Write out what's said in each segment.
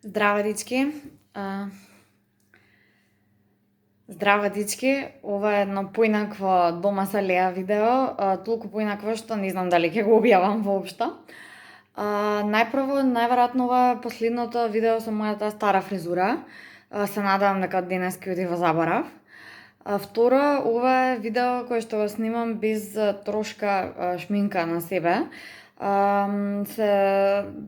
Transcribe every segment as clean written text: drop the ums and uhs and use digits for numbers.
Здраво, дечки! Здраво, дечки! Ова е едно поинакво дома со Леа видео, толку поинакво што не знам дали ќе го објавам воопшто. Најпрво, најверојатно ова е последното видео со мојата стара фризура. Се надевам дека од денес ќе оди во заборав. Второ, ова е видео кое што го снимам без трошка шминка на себе. Се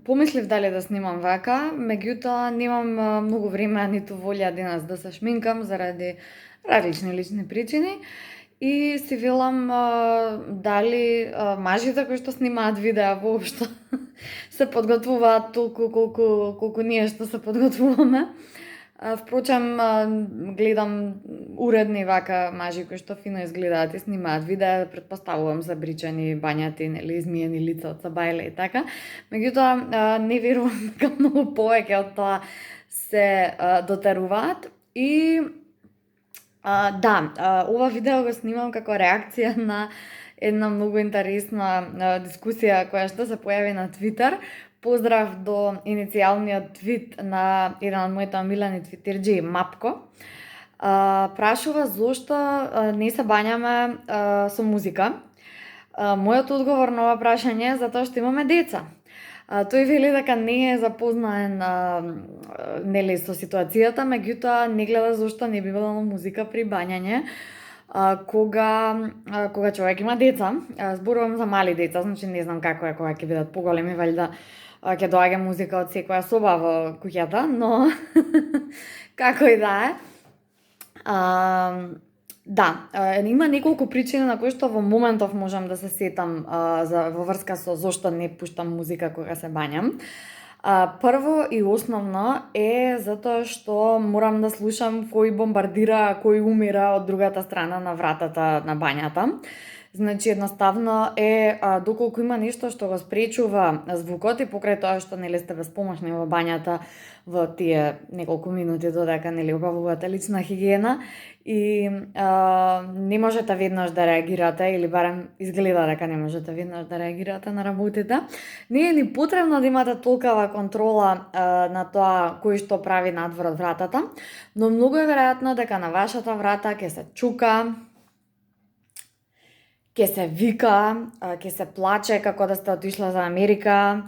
помислив дали да снимам вака, меѓутоа немам многу време ниту волја денес да се шминкам заради различни лични причини и си велам дали мажите кои што снимаат видеа воопшто се подготвуваат толку колку ние што се подготвуваме. Впрочем, гледам уредни вака мажи кои што фино изгледаат и снимаат видеа, претпоставувам се бричани, бањати, нели, измиени лица од сабајле и така. Меѓутоа, не верувам дека многу повеќе од тоа се дотеруваат и ова видео го снимам како реакција на една многу интересна дискусија која што се појави на Твитер. Поздрав до иницијалниот твит на еден од моите омилени твитерџи, Мапко. Прашува зошто не се бањаме со музика. Мојот одговор на ова прашање е затоа што имаме деца. Тој вели дека не е запознаен нели со ситуацијата, меѓутоа не гледа зошто не би било музика при бањање кога човек има деца. Зборувам за мали деца, значи не знам како е кога ќе бидат поголеми, валјда ќе доаѓа музика од секоја соба во куќата, но како и да е. Има неколку причини на кои што во моментов можам да се сетам во врска со зошто не пуштам музика кога се бањам. Прво и основно е затоа што морам да слушам кој бомбардира, кој умира од другата страна на вратата на бањата. Значи, едноставно е, доколку има нешто што го спречува звукот и покрај тоа што нели сте безпомошни во бањата во тие неколку минути додека нели обавувате лична хигиена и не можете веднаш да реагирате или барем изгледа дека не можете веднаш да реагирате на работите. Не е ни потребно да имате толкава контрола на тоа кој што прави надвор од вратата, но многу е веројатно дека на вашата врата ќе се чука, ќе се вика, ќе се плаче како да сте отишла за Америка,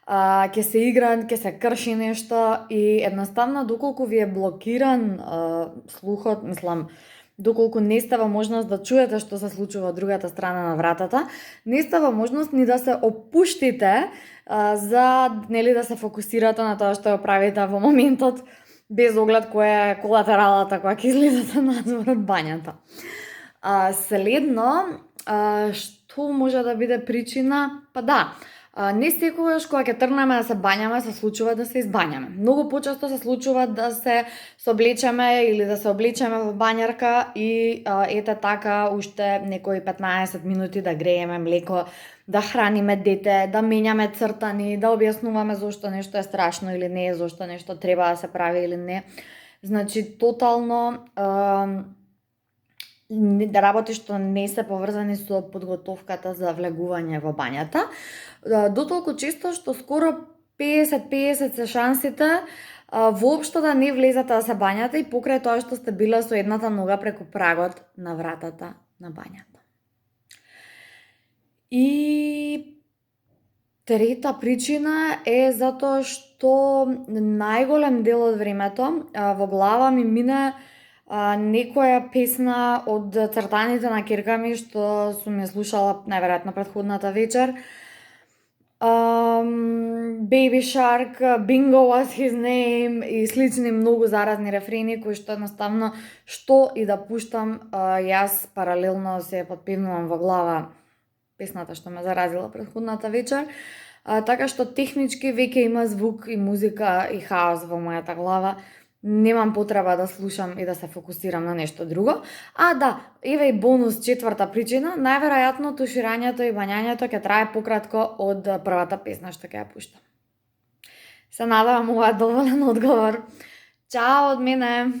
ќе се игра, ќе се крши нешто и едноставно доколку ви е блокиран слухот, доколку не сте во можност да чуете што се случува од другата страна на вратата, не сте во можност ни да се опуштите за нели да се фокусирате на тоа што го правите во моментот, без оглед која е колатералата која ќе излезете надвор од бањата. Следно, што може да биде причина? Не секогаш кога ќе тргнеме да се бањаме се случува да се избањаме. Многу почесто се случува да се соблечеме или да се облечеме во бањарка и ете така уште некои 15 минути да грееме млеко, да храниме дете, да менјаме цртани, да објаснуваме зошто нешто е страшно или не, зошто нешто треба да се прави или не. Значи, тотално работи што не се поврзани со подготовката за влегување во бањата. Дотолку често што скоро 50-50 се шансите воопшто да не влезете да се бањате и покрај тоа што сте била со едната нога преку прагот на вратата на бањата. И трета причина е затоа што најголем дел од времето во глава ми мине некоја песна од цртаните на ќерка ми што сум ја слушала најверојатно претходната вечер. Baby Shark, Bingo was his name и слични многу заразни рефрени кои што едноставно што и да пуштам, јас паралелно се подпевнувам во глава песната што ме заразила претходната вечер. Така што технички веќе има звук и музика и хаос во мојата глава. Немам потреба да слушам и да се фокусирам на нешто друго. Еве и бонус, четврта причина, најверојатно туширањето и бањањето ќе трае пократко од првата песна што ќе ја пуштам. Се надевам ова е доволен одговор. Чао од мене!